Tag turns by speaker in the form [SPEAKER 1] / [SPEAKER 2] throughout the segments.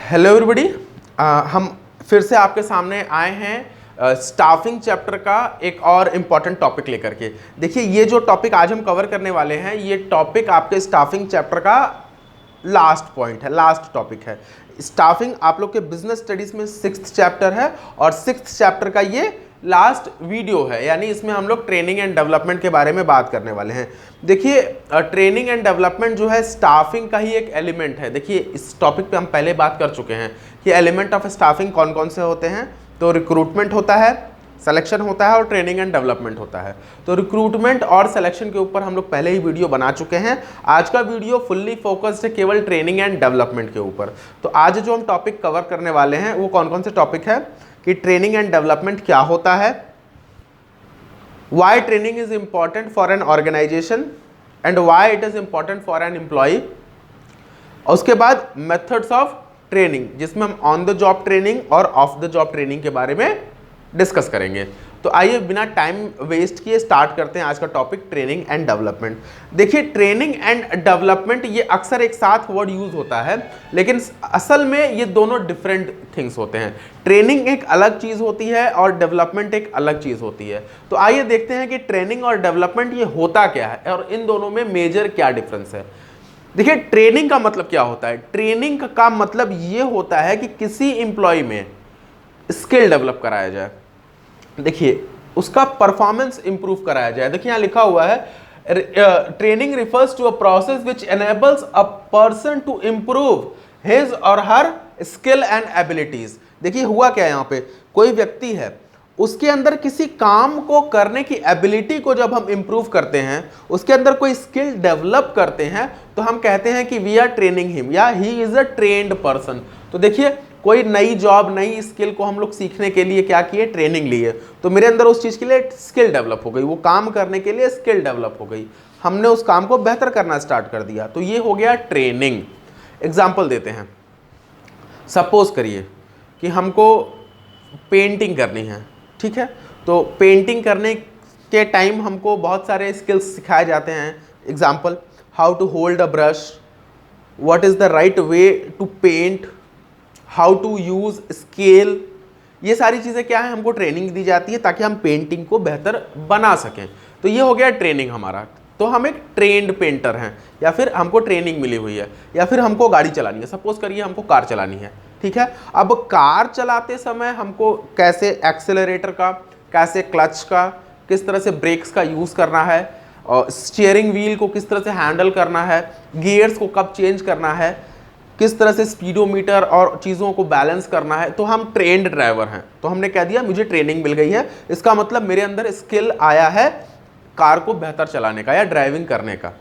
[SPEAKER 1] Hello everybody, हम फिर से आपके सामने आए हैं स्टाफिंग चैप्टर का एक और इम्पॉर्टेंट टॉपिक लेकर के। देखिए, ये जो टॉपिक आज हम कवर करने वाले हैं, ये टॉपिक आपके स्टाफिंग चैप्टर का लास्ट पॉइंट है, लास्ट टॉपिक है। स्टाफिंग आप लोग के बिजनेस स्टडीज में 6th चैप्टर है और 6th चैप्टर का ये लास्ट वीडियो है, यानी इसमें हम लोग ट्रेनिंग एंड डेवलपमेंट के बारे में बात करने वाले हैं। देखिए, ट्रेनिंग एंड डेवलपमेंट जो है स्टाफिंग का ही एक एलिमेंट है। देखिए, इस टॉपिक पे हम पहले बात कर चुके हैं कि एलिमेंट ऑफ स्टाफिंग कौन कौन से होते हैं। तो रिक्रूटमेंट होता है, सिलेक्शन होता है और ट्रेनिंग एंड डेवलपमेंट होता है। तो रिक्रूटमेंट और सिलेक्शन के ऊपर हम लोग पहले ही वीडियो बना चुके हैं। आज का वीडियो फुल्ली फोकस्ड है केवल ट्रेनिंग एंड डेवलपमेंट के ऊपर। तो आज जो हम टॉपिक कवर करने वाले हैं वो कौन कौन से टॉपिक है कि ट्रेनिंग एंड डेवलपमेंट क्या होता है, why training is important for an organisation and why it is important for an employee, और उसके बाद मेथड्स ऑफ ट्रेनिंग, जिसमें हम ऑन द जॉब ट्रेनिंग और ऑफ द जॉब ट्रेनिंग के बारे में डिस्कस करेंगे। तो आइए बिना टाइम वेस्ट किए स्टार्ट करते हैं आज का टॉपिक ट्रेनिंग एंड डेवलपमेंट। देखिए, ट्रेनिंग एंड डेवलपमेंट ये अक्सर एक साथ वर्ड यूज होता है, लेकिन असल में ये दोनों डिफरेंट थिंग्स होते हैं। ट्रेनिंग एक अलग चीज होती है और डेवलपमेंट एक अलग चीज होती है। तो आइए देखते हैं कि ट्रेनिंग और डेवलपमेंट ये होता क्या है और इन दोनों में मेजर क्या डिफरेंस है। देखिए, ट्रेनिंग का मतलब क्या होता है? ट्रेनिंग का मतलब ये होता है कि किसी एम्प्लॉय में स्किल डेवलप कराया जाए। देखिए, उसका परफॉर्मेंस इंप्रूव कराया जाए। देखिए, यहां लिखा हुआ है training refers to a process which enables a person to improve his or her skill and abilities. देखिए, हुआ क्या है, यहां पे कोई व्यक्ति है, उसके अंदर किसी काम को करने की एबिलिटी को जब हम इंप्रूव करते हैं, उसके अंदर कोई स्किल डेवलप करते हैं, तो हम कहते हैं कि वी आर ट्रेनिंग हिम या he is a trained person. तो देखिए, कोई नई जॉब, नई स्किल को हम लोग सीखने के लिए क्या किए? ट्रेनिंग लिए। तो मेरे अंदर उस चीज के लिए स्किल डेवलप हो गई, वो काम करने के लिए स्किल डेवलप हो गई, हमने उस काम को बेहतर करना स्टार्ट कर दिया। तो ये हो गया ट्रेनिंग। एग्जाम्पल देते हैं। सपोज करिए कि हमको पेंटिंग करनी है, ठीक है? तो पेंटिंग करने के टाइम हमको बहुत सारे स्किल्स सिखाए जाते हैं। Example, how to hold a brush, what is the right way to paint, how to use scale. ये सारी चीज़ें क्या है, हमको ट्रेनिंग दी जाती है ताकि हम पेंटिंग को बेहतर बना सकें। तो ये हो गया ट्रेनिंग हमारा। तो हम एक ट्रेंड पेंटर हैं, या फिर हमको ट्रेनिंग मिली हुई है, या फिर हमको गाड़ी चलानी है। सपोज करिए हमको कार चलानी है, ठीक है? अब कार चलाते समय हमको कैसे एक्सेलरेटर का, कैसे क्लच का, किस तरह से ब्रेक्स का यूज़ करना है, और स्टीयरिंग व्हील को किस तरह से हैंडल करना है, गियर्स को कब चेंज करना है, किस तरह से स्पीडोमीटर और चीज़ों को बैलेंस करना है। तो हम ट्रेंड ड्राइवर हैं, तो हमने कह दिया मुझे ट्रेनिंग मिल गई है, इसका मतलब मेरे अंदर स्किल आया है कार को बेहतर चलाने का या ड्राइविंग करने का।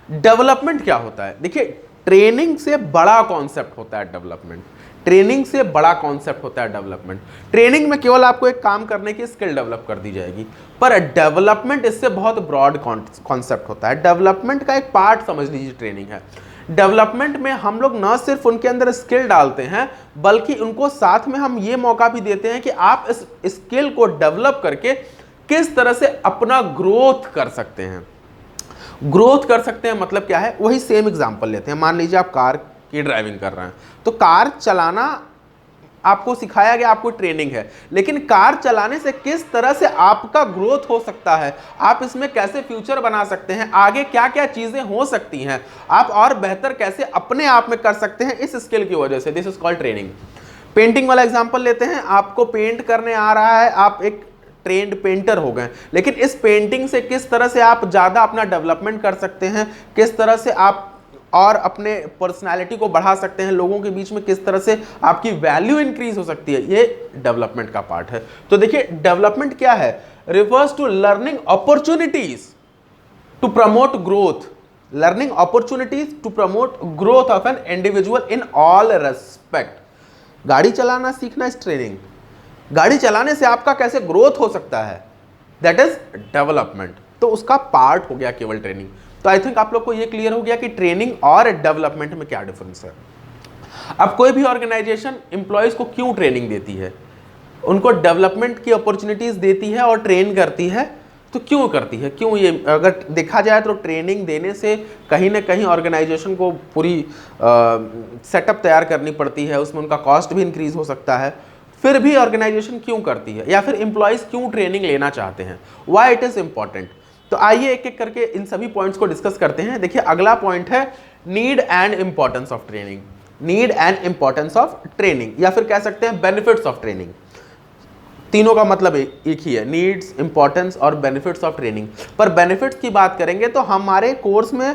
[SPEAKER 1] डेवलपमेंट क्या होता है? देखिए, ट्रेनिंग से बड़ा कॉन्सेप्ट होता है डेवलपमेंट। ट्रेनिंग से बड़ा कॉन्सेप्ट होता है डेवलपमेंट। ट्रेनिंग में केवल आपको एक काम करने की स्किल डेवलप कर दी जाएगी, पर डेवलपमेंट इससे बहुत ब्रॉड कॉन्सेप्ट होता है। डेवलपमेंट का एक पार्ट समझ लीजिए ट्रेनिंग है। डेवलपमेंट में हम लोग न सिर्फ उनके अंदर स्किल डालते हैं, बल्कि उनको साथ में हम ये मौका भी देते हैं कि आप इस स्किल को डेवलप करके किस तरह से अपना ग्रोथ कर सकते हैं। ग्रोथ कर सकते हैं मतलब क्या है? वही सेम एग्जांपल लेते हैं। मान लीजिए आप कार की ड्राइविंग कर रहे हैं, तो कार चलाना आपको सिखाया गया, आपको ट्रेनिंग है, लेकिन कार चलाने से किस तरह से आपका ग्रोथ हो सकता है, आप इसमें कैसे फ्यूचर बना सकते हैं, आगे क्या क्या चीजें हो सकती हैं, आप और बेहतर कैसे अपने आप में कर सकते हैं इस स्किल की वजह से, this is called training. Painting वाला एग्जांपल लेते हैं। आपको पेंट करने आ रहा है, आप एक ट्रेंड पेंटर हो गए, लेकिन इस पेंटिंग से किस तरह से आप ज्यादा अपना डेवलपमेंट कर सकते हैं, किस तरह से आप और अपने पर्सनालिटी को बढ़ा सकते हैं, लोगों के बीच में किस तरह से आपकी वैल्यू इंक्रीज हो सकती है, ये डेवलपमेंट का पार्ट है। तो देखिए, डेवलपमेंट क्या है? Refers to learning opportunities to promote growth, learning opportunities to promote growth of an individual in all respect. गाड़ी चलाना सीखना इस ट्रेनिंग, गाड़ी चलाने से आपका कैसे ग्रोथ हो सकता है, दैट इज डेवलपमेंट। तो उसका पार्ट हो गया केवल ट्रेनिंग। तो आई थिंक आप लोग को ये क्लियर हो गया कि ट्रेनिंग और डेवलपमेंट में क्या डिफरेंस है। अब कोई भी ऑर्गेनाइजेशन एम्प्लॉयज को क्यों ट्रेनिंग देती है, उनको डेवलपमेंट की अपॉर्चुनिटीज देती है और ट्रेन करती है, तो क्यों करती है, क्यों ये, अगर देखा जाए तो ट्रेनिंग देने से कहीं ना कहीं ऑर्गेनाइजेशन को पूरी सेटअप तैयार करनी पड़ती है, उसमें उनका कॉस्ट भी इंक्रीज हो सकता है, फिर भी ऑर्गेनाइजेशन क्यों करती है, या फिर एम्प्लॉयज क्यों ट्रेनिंग लेना चाहते हैं, व्हाई इट इज इंपॉर्टेंट। तो आइए एक एक करके इन सभी पॉइंट्स को डिस्कस करते हैं। देखिए अगला पॉइंट है need and importance of training. Need and importance of training, या फिर कह सकते हैं बेनिफिट्स ऑफ ट्रेनिंग। तीनों का मतलब एक ही है, नीड्स, इंपॉर्टेंस और बेनिफिट्स ऑफ ट्रेनिंग। पर बेनिफिट्स की बात करेंगे तो हमारे कोर्स में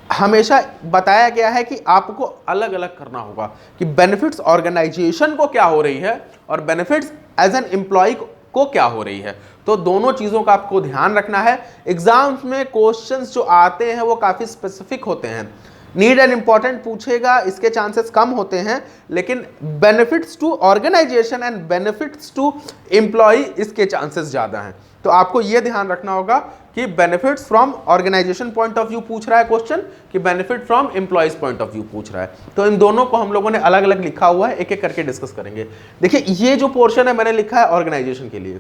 [SPEAKER 1] हमेशा बताया गया है कि आपको अलग अलग करना होगा कि बेनिफिट्स ऑर्गेनाइजेशन को क्या हो रही है और बेनिफिट्स एज एन एम्प्लॉय को क्या हो रही है। तो दोनों चीजों का आपको ध्यान रखना है। एग्जाम्स में क्वेश्चंस जो आते हैं वो काफी स्पेसिफिक होते हैं। नीड एंड इंपॉर्टेंट पूछेगा, इसके चांसेस कम होते हैं, लेकिन benefits to organisation and benefits to employee इसके चांसेस ज्यादा हैं। तो आपको यह ध्यान रखना होगा कि benefits from organisation point of view पूछ रहा है क्वेश्चन कि benefit from employees point of view पूछ रहा है। तो इन दोनों को हम लोगों ने अलग अलग लिखा हुआ है, एक एक करके डिस्कस करेंगे। देखिए ये जो पोर्शन है मैंने लिखा है ऑर्गेनाइजेशन के लिए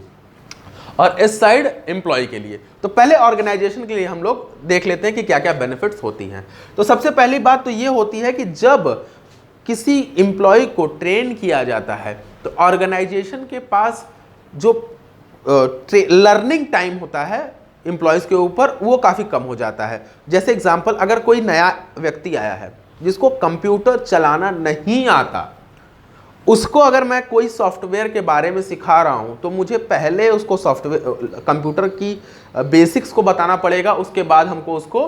[SPEAKER 1] और इस साइड एम्प्लॉय के लिए। तो पहले ऑर्गेनाइजेशन के लिए हम लोग देख लेते हैं कि क्या क्या बेनिफिट्स होती हैं। तो सबसे पहली बात तो ये होती है कि जब किसी एम्प्लॉय को ट्रेन किया जाता है तो ऑर्गेनाइजेशन के पास जो लर्निंग टाइम होता है एम्प्लॉयज के ऊपर वो काफ़ी कम हो जाता है। जैसे एग्जांपल, अगर कोई नया व्यक्ति आया है जिसको कंप्यूटर चलाना नहीं आता, उसको अगर मैं कोई सॉफ्टवेयर के बारे में सिखा रहा हूं तो मुझे पहले उसको सॉफ्टवेयर कंप्यूटर की बेसिक्स को बताना पड़ेगा, उसके बाद हमको उसको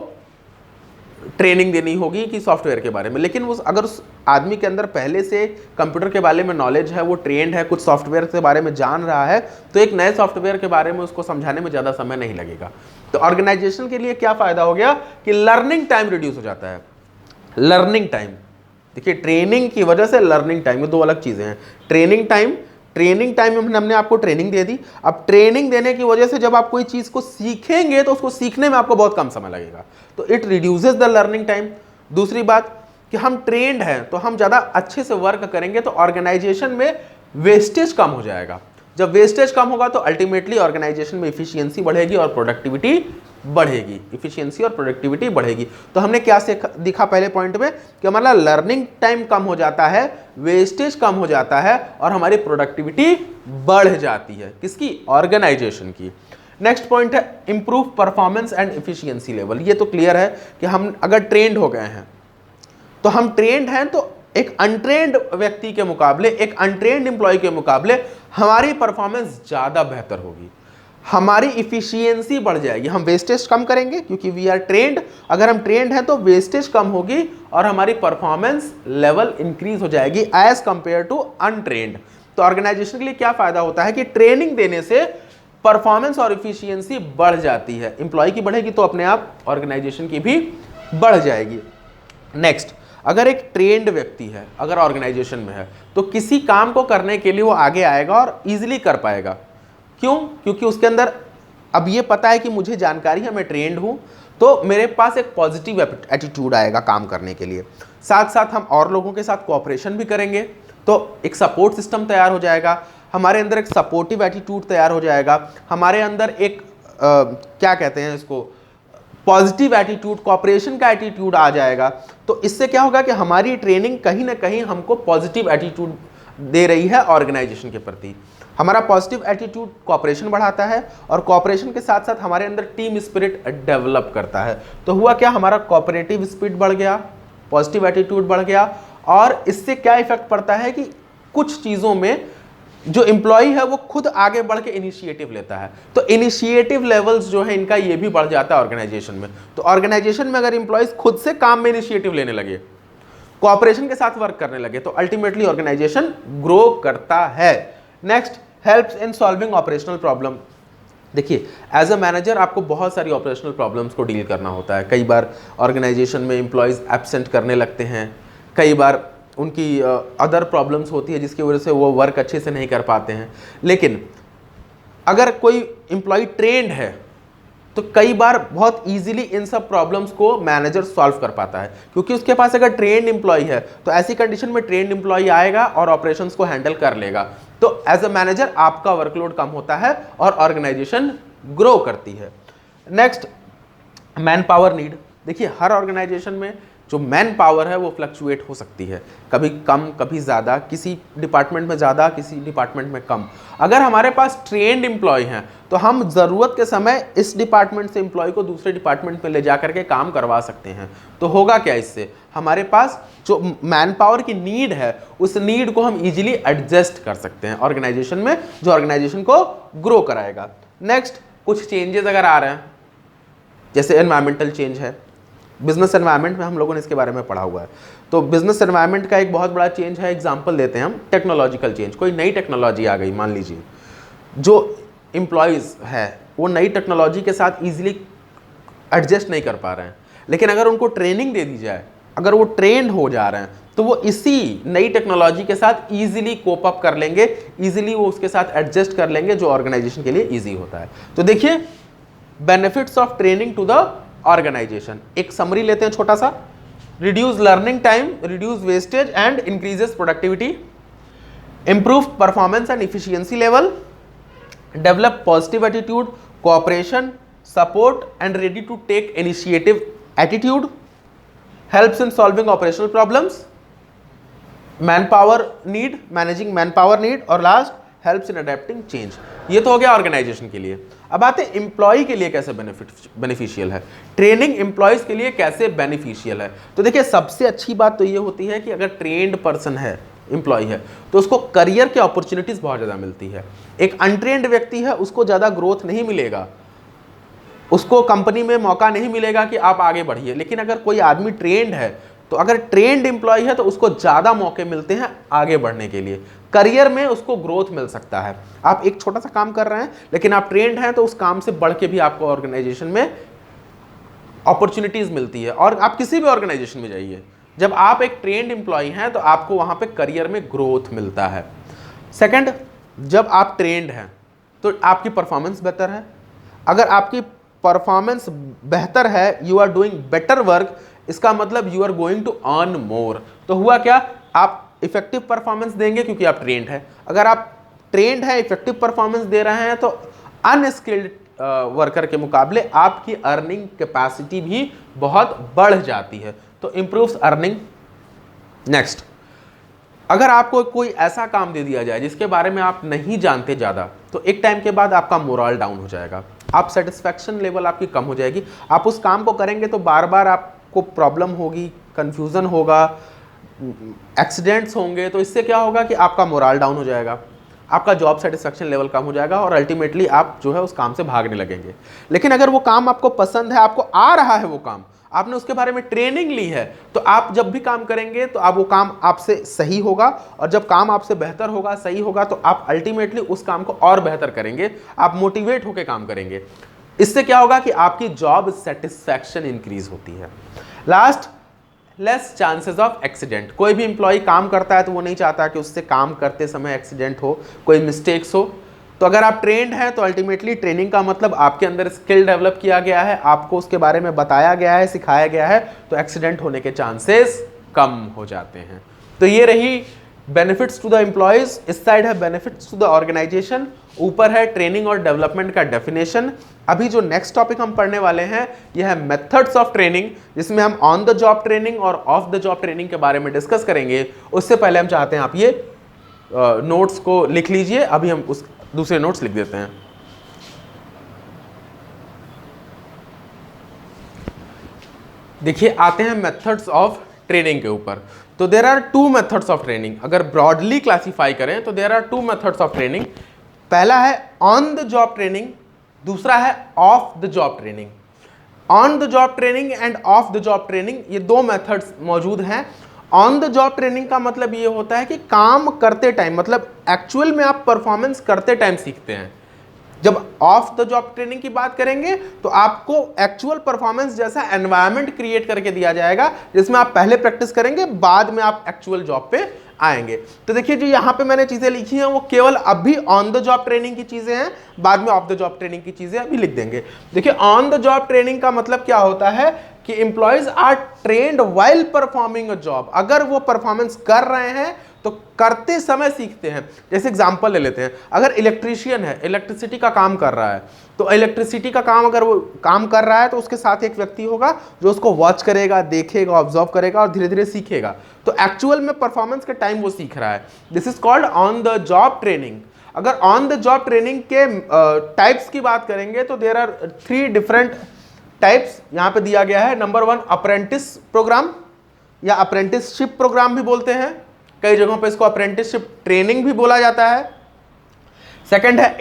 [SPEAKER 1] ट्रेनिंग देनी होगी कि सॉफ्टवेयर के बारे में। लेकिन अगर उस आदमी के अंदर पहले से कंप्यूटर के बारे में नॉलेज है, वो ट्रेंड है, कुछ सॉफ्टवेयर के बारे में जान रहा है, तो एक नए सॉफ्टवेयर के बारे में उसको समझाने में ज़्यादा समय नहीं लगेगा। तो ऑर्गेनाइजेशन के लिए क्या फ़ायदा हो गया कि लर्निंग टाइम रिड्यूस हो जाता है। लर्निंग टाइम, देखिए ट्रेनिंग की वजह से लर्निंग टाइम, ये दो अलग चीज़ें हैं। ट्रेनिंग टाइम में हमने आपको ट्रेनिंग दे दी, अब ट्रेनिंग देने की वजह से जब आप कोई चीज़ को सीखेंगे तो उसको सीखने में आपको बहुत कम समय लगेगा, तो it reduces the learning time. दूसरी बात कि हम ट्रेंड हैं तो हम ज़्यादा अच्छे से वर्क करेंगे, तो ऑर्गेनाइजेशन में वेस्टेज कम हो जाएगा। जब वेस्टेज कम होगा तो अल्टीमेटली ऑर्गेनाइजेशन में इफिशियंसी बढ़ेगी और प्रोडक्टिविटी बढ़ेगी, इफिशियंसी और प्रोडक्टिविटी बढ़ेगी। तो हमने क्या दिखा पहले पॉइंट में कि हमारा लर्निंग टाइम कम हो जाता है, वेस्टेज कम हो जाता है और हमारी प्रोडक्टिविटी बढ़ जाती है, किसकी, ऑर्गेनाइजेशन की। नेक्स्ट पॉइंट है improve performance and efficiency level. ये तो क्लियर है कि हम अगर ट्रेंड हो गए हैं तो हम ट्रेंड हैं तो एक अनट्रेंड व्यक्ति के मुकाबले, एक अनट्रेंड एम्प्लॉय के मुकाबले हमारी परफॉर्मेंस ज़्यादा बेहतर होगी, हमारी इफिशियंसी बढ़ जाएगी, हम वेस्टेज कम करेंगे क्योंकि वी आर ट्रेंड। अगर हम ट्रेंड हैं तो वेस्टेज कम होगी और हमारी परफॉर्मेंस लेवल इंक्रीज हो जाएगी एज कंपेयर टू अनट्रेंड। तो ऑर्गेनाइजेशन के लिए क्या फायदा होता है कि ट्रेनिंग देने से परफॉर्मेंस और इफिशियंसी बढ़ जाती है, एम्प्लॉय की बढ़ेगी तो अपने आप ऑर्गेनाइजेशन की भी बढ़ जाएगी। नेक्स्ट, अगर एक ट्रेंड व्यक्ति है, अगर ऑर्गेनाइजेशन में है, तो किसी काम को करने के लिए वो आगे आएगा और इजीली कर पाएगा। क्यों? क्योंकि उसके अंदर अब ये पता है कि मुझे जानकारी है, मैं ट्रेंड हूं, तो मेरे पास एक पॉजिटिव एटीट्यूड आएगा काम करने के लिए। साथ साथ हम और लोगों के साथ कोऑपरेशन भी करेंगे, तो एक सपोर्ट सिस्टम तैयार हो जाएगा, हमारे अंदर एक सपोर्टिव एटीट्यूड तैयार हो जाएगा, हमारे अंदर एक क्या कहते हैं इसको, पॉजिटिव एटीट्यूड, कोऑपरेशन का एटीट्यूड आ जाएगा। तो इससे क्या होगा कि हमारी ट्रेनिंग कहीं ना कहीं हमको पॉजिटिव एटीट्यूड दे रही है ऑर्गेनाइजेशन के प्रति। हमारा पॉजिटिव एटीट्यूड कोऑपरेशन बढ़ाता है और कोऑपरेशन के साथ साथ हमारे अंदर टीम स्पिरिट डेवलप करता है। तो हुआ क्या, हमारा कोऑपरेटिव स्पिरिट बढ़ गया, पॉजिटिव एटीट्यूड बढ़ गया, और इससे क्या इफेक्ट पड़ता है कि कुछ चीज़ों में जो एम्प्लॉय है वो खुद आगे बढ़ के इनिशिएटिव लेता है, तो इनिशिएटिव लेवल्स जो है इनका ये भी बढ़ जाता है ऑर्गेनाइजेशन में। तो ऑर्गेनाइजेशन में अगर एम्प्लॉयज खुद से काम में इनिशिएटिव लेने लगे, कोऑपरेशन के साथ वर्क करने लगे, तो अल्टीमेटली ऑर्गेनाइजेशन ग्रो करता है। Next, helps in solving operational problem. देखिए एज अ मैनेजर आपको बहुत सारी ऑपरेशनल प्रॉब्लम्स को डील करना होता है। कई बार ऑर्गेनाइजेशन में एम्प्लॉयज एब्सेंट करने लगते हैं, कई बार उनकी अदर प्रॉब्लम्स होती है जिसकी वजह से वो वर्क अच्छे से नहीं कर पाते हैं। लेकिन अगर कोई एम्प्लॉय ट्रेंड है तो कई बार बहुत इजीली इन सब प्रॉब्लम्स को मैनेजर सॉल्व कर पाता है, क्योंकि उसके पास अगर ट्रेंड एम्प्लॉय है तो ऐसी कंडीशन में ट्रेंड एम्प्लॉय आएगा और ऑपरेशंस को हैंडल कर लेगा। तो एज अ मैनेजर आपका वर्कलोड कम होता है और ऑर्गेनाइजेशन ग्रो करती है। Next, man power need. देखिए हर ऑर्गेनाइजेशन में जो मैन पावर है वो फ्लक्चुएट हो सकती है, कभी कम कभी ज़्यादा, किसी डिपार्टमेंट में ज़्यादा किसी डिपार्टमेंट में कम। अगर हमारे पास ट्रेंड एम्प्लॉय हैं तो हम ज़रूरत के समय इस डिपार्टमेंट से एम्प्लॉय को दूसरे डिपार्टमेंट में ले जा करके काम करवा सकते हैं। तो होगा क्या, इससे हमारे पास जो मैन पावर की नीड है उस नीड को हम इजीली एडजस्ट कर सकते हैं ऑर्गेनाइजेशन में, जो ऑर्गेनाइजेशन को ग्रो कराएगा। नेक्स्ट, कुछ चेंजेस अगर आ रहे हैं, जैसे एनवायरमेंटल चेंज है, बिजनेस एनवायरनमेंट में हम लोगों ने इसके बारे में पढ़ा हुआ है। तो बिजनेस एनवायरनमेंट का एक बहुत बड़ा चेंज है, एग्जांपल देते हैं हम, टेक्नोलॉजिकल चेंज। कोई नई टेक्नोलॉजी आ गई, मान लीजिए, जो एम्प्लॉयज़ है वो नई टेक्नोलॉजी के साथ ईजिली एडजस्ट नहीं कर पा रहे हैं, लेकिन अगर उनको ट्रेनिंग दे दी जाए, अगर वो ट्रेंड हो जा रहे हैं, तो वो इसी नई टेक्नोलॉजी के साथ ईजिली कोप अप कर लेंगे, ईजिली वो उसके साथ एडजस्ट कर लेंगे, जो ऑर्गेनाइजेशन के लिए ईजी होता है। तो देखिए benefits of training to the organization, एक समरी लेते हैं छोटा सा। Reduce learning time, reduce wastage and increases productivity, improve performance and efficiency level, develop positive attitude, cooperation, support and ready to take initiative attitude, helps in solving operational problems, man power need, managing man power need, और last helps in adapting change. ये तो हो गया organisation के लिए। अब आते हैं एम्प्लॉय के लिए कैसे बेनिफिशियल है, ट्रेनिंग एम्प्लॉयज के लिए कैसे बेनिफिशियल है। तो देखिए सबसे अच्छी बात तो ये होती है कि अगर ट्रेंड पर्सन है, एम्प्लॉय है, तो उसको करियर के अपॉर्चुनिटीज बहुत ज़्यादा मिलती है। एक अनट्रेंड व्यक्ति है, उसको ज़्यादा ग्रोथ नहीं मिलेगा, उसको कंपनी में मौका नहीं मिलेगा कि आप आगे बढ़िए। लेकिन अगर कोई आदमी ट्रेंड है, तो अगर ट्रेंड एम्प्लॉय है तो उसको ज़्यादा मौके मिलते हैं आगे बढ़ने के लिए, करियर में उसको ग्रोथ मिल सकता है। आप एक छोटा सा काम कर रहे हैं लेकिन आप ट्रेंड हैं, तो उस काम से बढ़ के भी आपको ऑर्गेनाइजेशन में अपॉर्चुनिटीज़ मिलती है। और आप किसी भी ऑर्गेनाइजेशन में जाइए, जब आप एक ट्रेंड एम्प्लॉय हैं तो आपको वहाँ पे करियर में ग्रोथ मिलता है। सेकंड, जब आप ट्रेंड हैं तो आपकी परफॉर्मेंस बेहतर है। अगर आपकी परफॉर्मेंस बेहतर है, you are doing better work, इसका मतलब you are going to earn more. तो हुआ क्या, आप इफेक्टिव परफॉर्मेंस देंगे क्योंकि आप ट्रेंड है। अगर आप ट्रेंड है, इफेक्टिव परफॉर्मेंस दे रहे हैं, तो अनस्किल्ड वर्कर के मुकाबले आपकी अर्निंग कैपेसिटी भी बहुत बढ़ जाती है, तो इंप्रूव्स अर्निंग। नेक्स्ट, अगर आपको कोई ऐसा काम दे दिया जाए जिसके बारे में आप नहीं जानते ज़्यादा, तो एक टाइम के बाद आपका मोरल डाउन हो जाएगा, आप सेटिस्फैक्शन लेवल आपकी कम हो जाएगी। आप उस काम को करेंगे तो बार बार आपको प्रॉब्लम होगी, कंफ्यूजन होगा, एक्सीडेंट्स होंगे। तो इससे क्या होगा कि आपका मोरल डाउन हो जाएगा, आपका जॉब सेटिस्फैक्शन लेवल कम हो जाएगा और अल्टीमेटली आप जो है उस काम से भागने लगेंगे। लेकिन अगर वो काम आपको पसंद है, आपको आ रहा है वो काम, आपने उसके बारे में ट्रेनिंग ली है, तो आप जब भी काम करेंगे तो आप वो काम आपसे सही होगा, और जब काम आपसे बेहतर होगा, सही होगा, तो आप अल्टीमेटली उस काम को और बेहतर करेंगे, आप मोटिवेट होकर काम करेंगे। इससे क्या होगा कि आपकी जॉब सेटिस्फैक्शन इंक्रीज होती है। Last, less chances of accident. कोई भी एम्प्लॉय काम करता है तो वो नहीं चाहता कि उससे काम करते समय एक्सीडेंट हो, कोई मिस्टेक्स हो। तो अगर आप ट्रेंड हैं तो अल्टीमेटली ट्रेनिंग का मतलब आपके अंदर स्किल डेवलप किया गया है, आपको उसके बारे में बताया गया है, सिखाया गया है, तो एक्सीडेंट होने के चांसेस कम हो जाते हैं। तो ये रही बेनिफिट्स टू द एम्प्लॉयज, इस साइड है बेनिफिट्स टू द ऑर्गेनाइजेशन, ऊपर है ट्रेनिंग और डेवलपमेंट का डेफिनेशन। अभी जो नेक्स्ट टॉपिक हम पढ़ने वाले हैं यह है मेथड्स ऑफ ट्रेनिंग, जिसमें हम ऑन द जॉब ट्रेनिंग और ऑफ द जॉब ट्रेनिंग के बारे में डिस्कस करेंगे। उससे पहले हम चाहते हैं आप ये नोट्स को लिख लीजिए। अभी हम उस दूसरे नोट्स लिख देते हैं। देखिए आते हैं मेथड्स ऑफ ट्रेनिंग के ऊपर। तो there are two methods of training, अगर ब्रॉडली क्लासिफाई करें तो there are two methods of training. पहला है ऑन द जॉब ट्रेनिंग, दूसरा है off the job training. On the job training and off the job training, ये दो methods मौजूद हैं। ऑन द जॉब ट्रेनिंग का मतलब ये होता है कि काम करते टाइम, मतलब एक्चुअल में आप परफॉर्मेंस करते टाइम सीखते हैं। जब ऑफ द जॉब ट्रेनिंग की बात करेंगे तो आपको एक्चुअल परफॉर्मेंस जैसा एनवायरनमेंट क्रिएट करके दिया जाएगा, जिसमें आप पहले प्रैक्टिस करेंगे, बाद में आप एक्चुअल जॉब पे आएंगे। तो देखिए जो यहाँ पे मैंने चीजें लिखी हैं वो केवल अभी ऑन द जॉब ट्रेनिंग की चीजें हैं, बाद में ऑफ द जॉब ट्रेनिंग की चीजें अभी लिख देंगे। देखिए ऑन द जॉब ट्रेनिंग का मतलब क्या होता है कि employees are trained while performing a job. अगर वो परफॉर्मेंस कर रहे हैं तो करते समय सीखते हैं। जैसे एग्जांपल ले लेते हैं, अगर इलेक्ट्रीशियन है, इलेक्ट्रिसिटी का काम कर रहा है, तो इलेक्ट्रिसिटी का काम अगर वो काम कर रहा है तो उसके साथ एक व्यक्ति होगा जो उसको वॉच करेगा, देखेगा, ऑब्जर्व करेगा और धीरे धीरे सीखेगा। तो एक्चुअल में परफॉर्मेंस के टाइम वो सीख रहा है। This is called on the job training. अगर ऑन द जॉब ट्रेनिंग के टाइप्स की बात करेंगे तो देयर आर 3 डिफरेंट टाइप्स यहां पे दिया गया है। नंबर 1 अप्रेंटिस प्रोग्राम या अप्रेंटिसशिप प्रोग्राम भी बोलते हैं, कई जगहों पे इसको अप्रेंटिसशिप ट्रेनिंग भी बोला जाता है। सेकंड है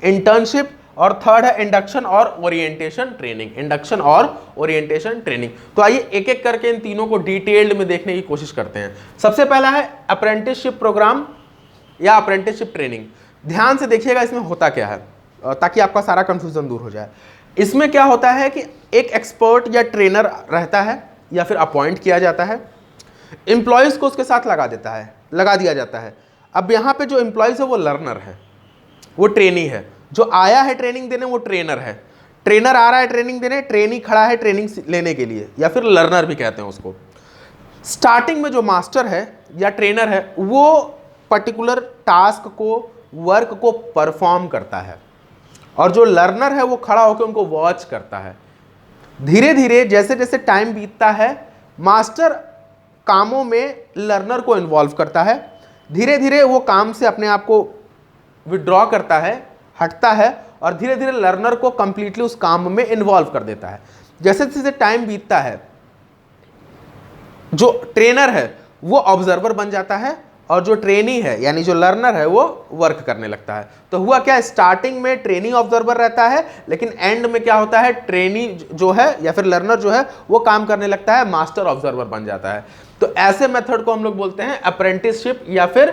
[SPEAKER 1] इंटर्नशिप और थर्ड है इंडक्शन और ओरिएंटेशन ट्रेनिंग। तो आइए एक एक करके इन तीनों को डिटेल्ड में देखने की कोशिश करते हैं। सबसे पहला है अप्रेंटिसशिप प्रोग्राम या अप्रेंटिसशिप ट्रेनिंग। ध्यान से देखिएगा इसमें होता क्या है ताकि आपका सारा कंफ्यूजन दूर हो जाए। इसमें क्या होता है कि एक एक्सपर्ट या ट्रेनर रहता है या फिर अपॉइंट किया जाता है, एम्प्लॉयज को उसके साथ लगा दिया जाता है। अब यहाँ पे जो एम्प्लॉयज है वो लर्नर है, वो ट्रेनी है। जो आया है ट्रेनिंग देने वो ट्रेनर है, ट्रेनर आ रहा है ट्रेनिंग देने, ट्रेनी खड़ा है ट्रेनिंग लेने के लिए, या फिर लर्नर भी कहते हैं उसको। स्टार्टिंग में जो मास्टर है या ट्रेनर है वो पर्टिकुलर टास्क को, वर्क को परफॉर्म करता है और जो लर्नर है वो खड़ा होकर उनको वॉच करता है। धीरे धीरे जैसे जैसे टाइम बीतता है मास्टर कामों में लर्नर को इन्वॉल्व करता है, धीरे धीरे वो काम से अपने आप को विड्रॉ करता है, हटता है और धीरे धीरे लर्नर को कंप्लीटली उस काम में इन्वॉल्व कर देता है। जैसे जैसे टाइम बीतता है जो ट्रेनर है वो ऑब्जर्वर बन जाता है और जो ट्रेनी है यानी जो लर्नर है वो वर्क करने लगता है। तो हुआ क्या, स्टार्टिंग में ट्रेनी ऑब्जर्वर रहता है लेकिन एंड में क्या होता है, ट्रेनी जो है या फिर लर्नर जो है वो काम करने लगता है, मास्टर ऑब्जर्वर बन जाता है। तो ऐसे मेथड को हम लोग बोलते हैं अप्रेंटिसशिप या फिर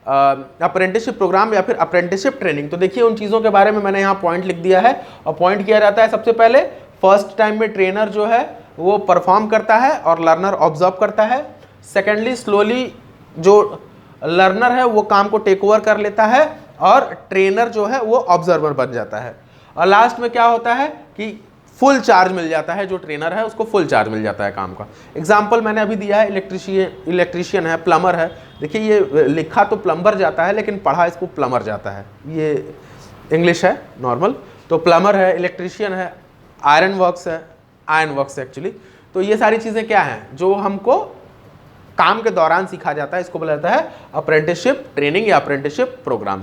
[SPEAKER 1] अप्रेंटिसशिप प्रोग्राम या फिर अप्रेंटिसशिप ट्रेनिंग। तो देखिए उन चीज़ों के बारे में मैंने यहाँ पॉइंट लिख दिया है और पॉइंट किया जाता है। सबसे पहले फर्स्ट टाइम में ट्रेनर जो है वो परफॉर्म करता है और लर्नर ऑब्जर्व करता है। सेकेंडली स्लोली जो लर्नर है वो काम को टेक ओवर कर लेता है और ट्रेनर जो है वो ऑब्जर्वर बन जाता है। और लास्ट में क्या होता है कि फुल चार्ज मिल जाता है, जो ट्रेनर है उसको फुल चार्ज मिल जाता है काम का। एग्जाम्पल मैंने अभी दिया है, इलेक्ट्रीशियन है, प्लम्बर है। देखिए ये लिखा तो प्लम्बर जाता है लेकिन पढ़ा इसको प्लम्बर जाता है, ये इंग्लिश है नॉर्मल। तो प्लम्बर है, इलेक्ट्रीशियन है, आयरन वर्क्स एक्चुअली। तो ये सारी चीज़ें क्या हैं जो हमको काम के दौरान सीखा जाता है, इसको बोला जाता है अप्रेंटिसशिप ट्रेनिंग या अप्रेंटिसशिप प्रोग्राम।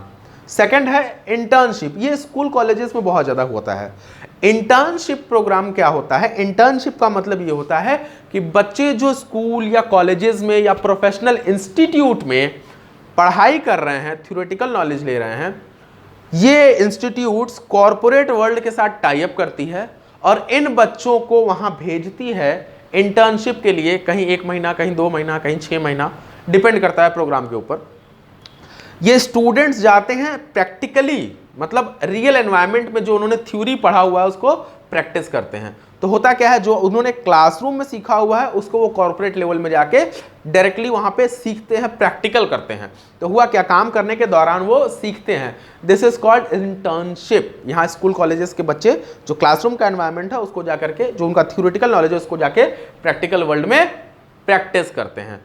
[SPEAKER 1] सेकंड है इंटर्नशिप, ये स्कूल कॉलेजेस में बहुत ज़्यादा होता है। इंटर्नशिप प्रोग्राम क्या होता है, इंटर्नशिप का मतलब ये होता है कि बच्चे जो स्कूल या कॉलेजेस में या प्रोफेशनल इंस्टीट्यूट में पढ़ाई कर रहे हैं, थ्योरेटिकल नॉलेज ले रहे हैं, ये इंस्टीट्यूट्स कॉरपोरेट वर्ल्ड के साथ टाई अप करती है और इन बच्चों को वहाँ भेजती है इंटर्नशिप के लिए, कहीं 1 महीना, कहीं 2 महीना, कहीं 6 महीना, डिपेंड करता है प्रोग्राम के ऊपर। ये स्टूडेंट्स जाते हैं प्रैक्टिकली, मतलब रियल एनवायरनमेंट में जो उन्होंने थ्योरी पढ़ा हुआ है उसको प्रैक्टिस करते हैं। तो होता क्या है, जो उन्होंने क्लासरूम में सीखा हुआ है उसको वो कॉर्पोरेट लेवल में जाके डायरेक्टली वहाँ पे सीखते हैं, प्रैक्टिकल करते हैं। तो हुआ क्या, काम करने के दौरान वो सीखते हैं। This is called internship. यहाँ स्कूल कॉलेजेस के बच्चे जो क्लासरूम का एनवायरनमेंट है उसको जाकर के, जो उनका थ्योरेटिकल नॉलेज है उसको जाके प्रैक्टिकल वर्ल्ड में प्रैक्टिस करते हैं।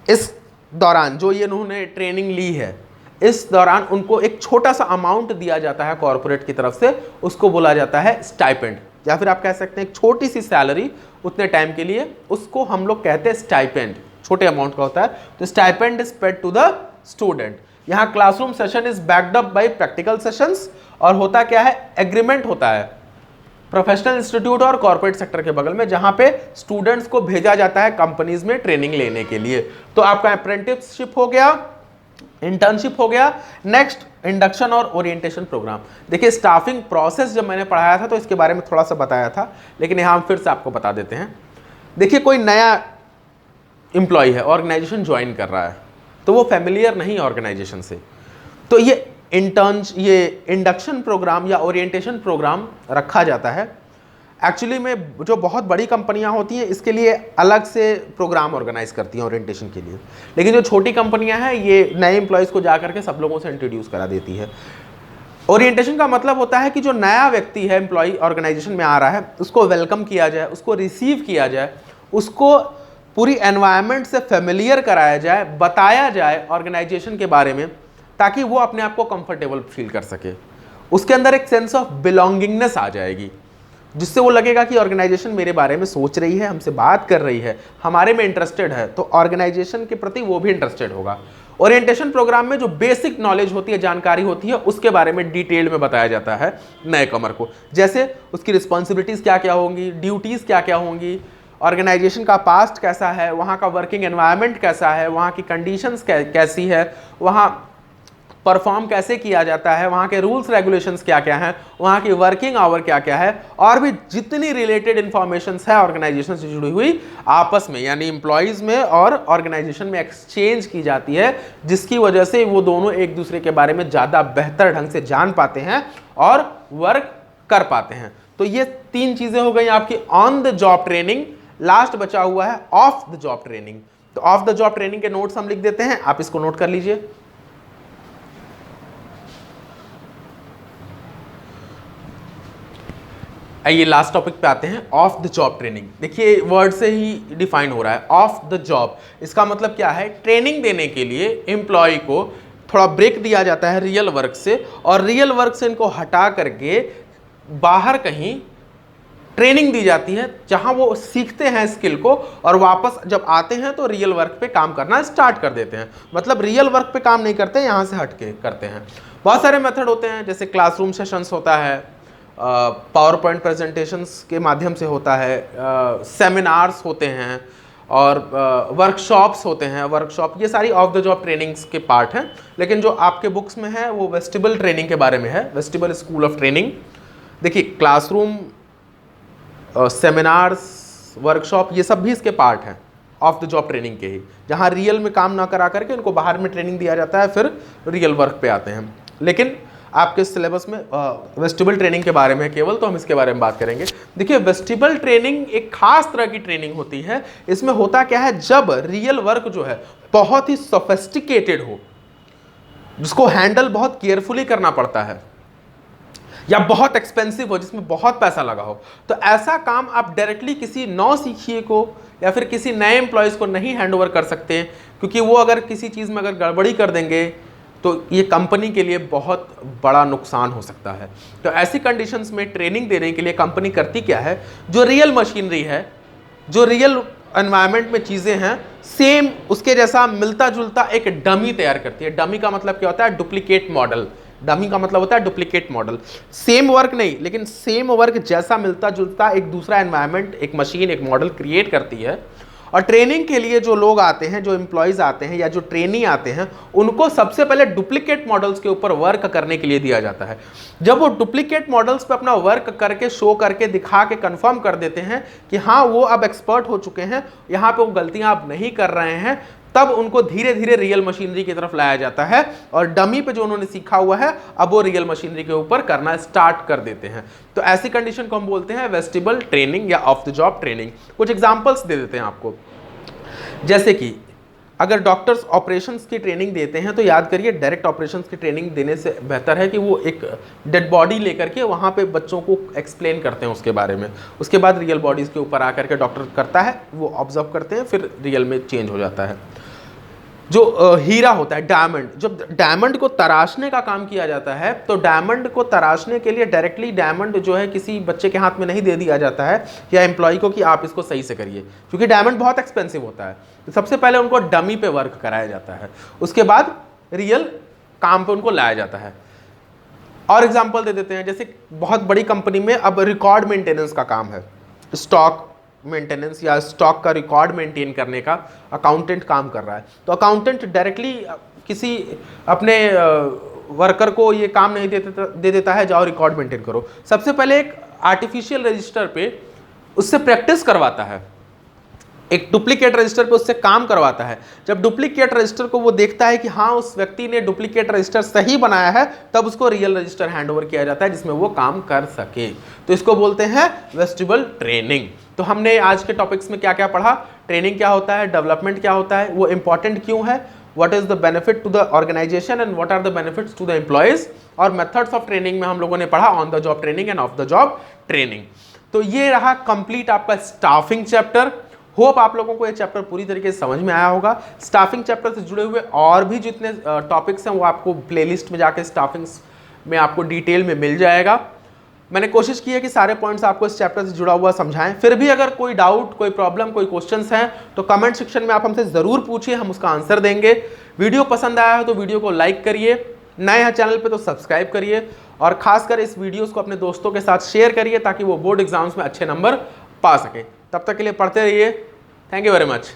[SPEAKER 1] इस दौरान जो ये उन्होंने ट्रेनिंग ली है, इस दौरान उनको एक छोटा सा अमाउंट दिया जाता है कॉर्पोरेट की तरफ से, उसको बोला जाता है स्टाइपेंड, या फिर आप कह सकते हैं एक छोटी सी सैलरी उतने टाइम के लिए, उसको हम लोग कहते हैं स्टाइपेंड। छोटे अमाउंट का होता है। तो stipend is paid to the student. यहाँ classroom session is backed up by practical sessions. और होता क्या है, एग्रीमेंट होता है प्रोफेशनल इंस्टीट्यूट और कॉर्पोरेट सेक्टर के बगल में, जहां पे स्टूडेंट्स को भेजा जाता है कंपनीज में ट्रेनिंग लेने के लिए। तो आपका अप्रेंटिसशिप हो गया, इंटर्नशिप हो गया। नेक्स्ट इंडक्शन और ओरिएंटेशन प्रोग्राम। देखिए स्टाफिंग प्रोसेस जब मैंने पढ़ाया था तो इसके बारे में थोड़ा सा बताया था, लेकिन यहाँ हम फिर से आपको बता देते हैं। देखिए कोई नया एम्प्लॉय है, ऑर्गेनाइजेशन ज्वाइन कर रहा है, तो वो फैमिलियर नहीं है ऑर्गेनाइजेशन से, तो ये इंडक्शन प्रोग्राम या ओरिएंटेशन प्रोग्राम रखा जाता है। एक्चुअली में जो बहुत बड़ी कंपनियां होती हैं इसके लिए अलग से प्रोग्राम ऑर्गेनाइज करती हैं ओरिएंटेशन के लिए, लेकिन जो छोटी कंपनियां हैं ये नए एम्प्लॉयज़ को जा करके सब लोगों से इंट्रोड्यूस करा देती है। ओरिएंटेशन का मतलब होता है कि जो नया व्यक्ति है, एम्प्लॉय ऑर्गेनाइजेशन में आ रहा है, उसको वेलकम किया जाए, उसको रिसीव किया जाए, उसको पूरी एनवायरनमेंट से फेमिलियर कराया जाए, बताया जाए ऑर्गेनाइजेशन के बारे में, ताकि वो अपने आप को कंफर्टेबल फील कर सके। उसके अंदर एक सेंस ऑफ बिलोंगिंगनेस आ जाएगी, जिससे वो लगेगा कि ऑर्गेनाइजेशन मेरे बारे में सोच रही है, हमसे बात कर रही है, हमारे में इंटरेस्टेड है, तो ऑर्गेनाइजेशन के प्रति वो भी इंटरेस्टेड होगा। ओरिएंटेशन प्रोग्राम में जो बेसिक नॉलेज होती है, जानकारी होती है, उसके बारे में डिटेल में बताया जाता है नए कमर को, जैसे उसकी रिस्पॉन्सिबिलिटीज क्या क्या होंगी, ड्यूटीज क्या क्या होंगी, ऑर्गेनाइजेशन का पास्ट कैसा है, वहाँ का वर्किंग एनवायरनमेंट कैसा है, वहाँ की कंडीशंस कैसी है, वहाँ परफॉर्म कैसे किया जाता है, वहाँ के रूल्स रेगुलेशंस क्या क्या हैं, वहाँ की वर्किंग आवर क्या क्या है, और भी जितनी रिलेटेड इंफॉर्मेशंस है ऑर्गेनाइजेशन से जुड़ी हुई आपस में, यानी एम्प्लॉयज़ में और ऑर्गेनाइजेशन में एक्सचेंज की जाती है, जिसकी वजह से वो दोनों एक दूसरे के बारे में ज़्यादा बेहतर ढंग से जान पाते हैं और वर्क कर पाते हैं। तो ये 3 चीज़ें हो गई आपकी on the job training. Last बचा हुआ है ऑफ द जॉब ट्रेनिंग। तो ऑफ द जॉब ट्रेनिंग के नोट्स हम लिख देते हैं, आप इसको नोट कर लीजिए। आइए लास्ट टॉपिक पे आते हैं, ऑफ द जॉब ट्रेनिंग। देखिए वर्ड से ही डिफाइन हो रहा है ऑफ द जॉब। इसका मतलब क्या है, ट्रेनिंग देने के लिए एम्प्लॉय को थोड़ा ब्रेक दिया जाता है रियल वर्क से, और रियल वर्क से इनको हटा करके बाहर कहीं ट्रेनिंग दी जाती है, जहां वो सीखते हैं स्किल को, और वापस जब आते हैं तो रियल वर्क पे काम करना स्टार्ट कर देते हैं। मतलब रियल वर्क पे काम नहीं करते, यहाँ से हट के करते हैं। बहुत सारे मेथड होते हैं, जैसे क्लासरूम सेशंस होता है, पावर पॉइंट प्रेजेंटेशंस के माध्यम से होता है, सेमिनार्स होते हैं, और वर्कशॉप्स होते हैं। वर्कशॉप ये सारी ऑफ द जॉब ट्रेनिंग्स के पार्ट हैं, लेकिन जो आपके बुक्स में है वो वेस्टिबल ट्रेनिंग के बारे में है, वेस्टिबल स्कूल ऑफ ट्रेनिंग। देखिए क्लासरूम, सेमिनार्स, वर्कशॉप, ये सब भी इसके पार्ट हैं ऑफ द जॉब ट्रेनिंग के ही, जहाँ रियल में काम ना करा करके इनको बाहर में ट्रेनिंग दिया जाता है, फिर रियल वर्क पे आते हैं। लेकिन आपके सिलेबस में वेस्टिबल ट्रेनिंग के बारे में केवल, तो हम इसके बारे में बात करेंगे। देखिए वेस्टिबल ट्रेनिंग एक खास तरह की ट्रेनिंग होती है। इसमें होता क्या है, जब रियल वर्क जो है बहुत ही सोफिस्टिकेटेड हो, जिसको हैंडल बहुत केयरफुली करना पड़ता है, या बहुत एक्सपेंसिव हो, जिसमें बहुत पैसा लगा हो, तो ऐसा काम आप डायरेक्टली किसी नौसिखिए को या फिर किसी नए एम्प्लॉयज़ को नहीं हैंड ओवर कर सकते, क्योंकि वो अगर किसी चीज़ में अगर गड़बड़ी कर देंगे तो ये कंपनी के लिए बहुत बड़ा नुकसान हो सकता है। तो ऐसी कंडीशंस में ट्रेनिंग देने के लिए कंपनी करती क्या है, जो रियल मशीनरी है, जो रियल एनवायरनमेंट में चीज़ें हैं, सेम उसके जैसा मिलता जुलता एक डमी तैयार करती है। डमी का मतलब क्या होता है, डुप्लीकेट मॉडल। डमी का मतलब होता है डुप्लीकेट मॉडल। सेम वर्क नहीं, लेकिन सेम वर्क जैसा मिलता जुलता एक दूसरा एनवायरनमेंट, एक मशीन, एक मॉडल क्रिएट करती है। और ट्रेनिंग के लिए जो लोग आते हैं, जो एम्प्लॉयज़ आते हैं या जो ट्रेनी आते हैं, उनको सबसे पहले डुप्लीकेट मॉडल्स के ऊपर वर्क करने के लिए दिया जाता है। जब वो डुप्लीकेट मॉडल्स पे अपना वर्क करके, शो करके, दिखा के कंफर्म कर देते हैं कि हाँ वो अब एक्सपर्ट हो चुके हैं, यहाँ पे वो गलतियाँ अब नहीं कर रहे हैं, तब उनको धीरे धीरे रियल मशीनरी की तरफ लाया जाता है, और डमी पे जो उन्होंने सीखा हुआ है अब वो रियल मशीनरी के ऊपर करना स्टार्ट कर देते हैं। तो ऐसी कंडीशन को हम बोलते हैं वेस्टिबल ट्रेनिंग या ऑफ द जॉब ट्रेनिंग। कुछ एग्जांपल्स दे देते हैं आपको, जैसे कि अगर डॉक्टर्स ऑपरेशंस की ट्रेनिंग देते हैं, तो याद करिए डायरेक्ट ऑपरेशंस की ट्रेनिंग देने से बेहतर है कि वो एक डेड बॉडी लेकर के वहाँ पे बच्चों को एक्सप्लेन करते हैं उसके बारे में, उसके बाद रियल बॉडीज़ के ऊपर आकर के डॉक्टर करता है, वो ऑब्जर्व करते हैं, फिर रियल में चेंज हो जाता है। जो हीरा होता है, डायमंड, जब डायमंड को तराशने का काम किया जाता है, तो डायमंड को तराशने के लिए डायरेक्टली डायमंड जो है किसी बच्चे के हाथ में नहीं दे दिया जाता है या एम्प्लॉय को कि आप इसको सही से करिए, क्योंकि डायमंड बहुत एक्सपेंसिव होता है। तो सबसे पहले उनको डमी पे वर्क कराया जाता है, उसके बाद रियल काम पे उनको लाया जाता है। और एग्जाम्पल दे देते हैं, जैसे बहुत बड़ी कंपनी में अब रिकॉर्ड मेंटेनेंस का काम है, स्टॉक मेंटेनेंस या स्टॉक का रिकॉर्ड मेंटेन करने का अकाउंटेंट काम कर रहा है। तो अकाउंटेंट डायरेक्टली किसी अपने वर्कर को ये काम नहीं दे देता है, जाओ रिकॉर्ड मेंटेन करो। सबसे पहले एक आर्टिफिशियल रजिस्टर पे उससे प्रैक्टिस करवाता है, एक डुप्लीकेट रजिस्टर पे उससे काम करवाता है। जब डुप्लीकेट रजिस्टर को वो देखता है कि हाँ उस व्यक्ति ने डुप्लीकेट रजिस्टर सही बनाया है, तब उसको रियल रजिस्टर हैंडओवर किया जाता है जिसमें वो काम कर सके। तो इसको बोलते हैं वेस्टिबल ट्रेनिंग। तो हमने आज के टॉपिक्स में क्या क्या पढ़ा, ट्रेनिंग क्या होता है, डेवलपमेंट क्या होता है, वो इंपॉर्टेंट क्यों है, what is the benefit to the organisation and what are the benefits to the employees, और मेथड्स ऑफ ट्रेनिंग में हम लोगों ने पढ़ा on the job training and off the job training. तो ये रहा कंप्लीट आपका स्टाफिंग चैप्टर। होप आप लोगों को ये चैप्टर पूरी तरीके से समझ में आया होगा। स्टाफिंग चैप्टर से जुड़े हुए और भी जितने टॉपिक्स हैं वो आपको प्लेलिस्ट में जाके स्टाफिंग्स में आपको डिटेल में मिल जाएगा। मैंने कोशिश की है कि सारे पॉइंट्स आपको इस चैप्टर से जुड़ा हुआ समझाएं। फिर भी अगर कोई डाउट, कोई प्रॉब्लम, कोई क्वेश्चंस हैं तो कमेंट सेक्शन में आप हमसे ज़रूर पूछिए, हम उसका आंसर देंगे। वीडियो पसंद आया हो तो वीडियो को लाइक करिए, नए हैं चैनल पे तो सब्सक्राइब करिए, और खासकर इस वीडियोस को अपने दोस्तों के साथ शेयर करिए ताकि वो बोर्ड एग्जाम्स में अच्छे नंबर पा सकें। तब तक के लिए पढ़ते रहिए। Thank you very much.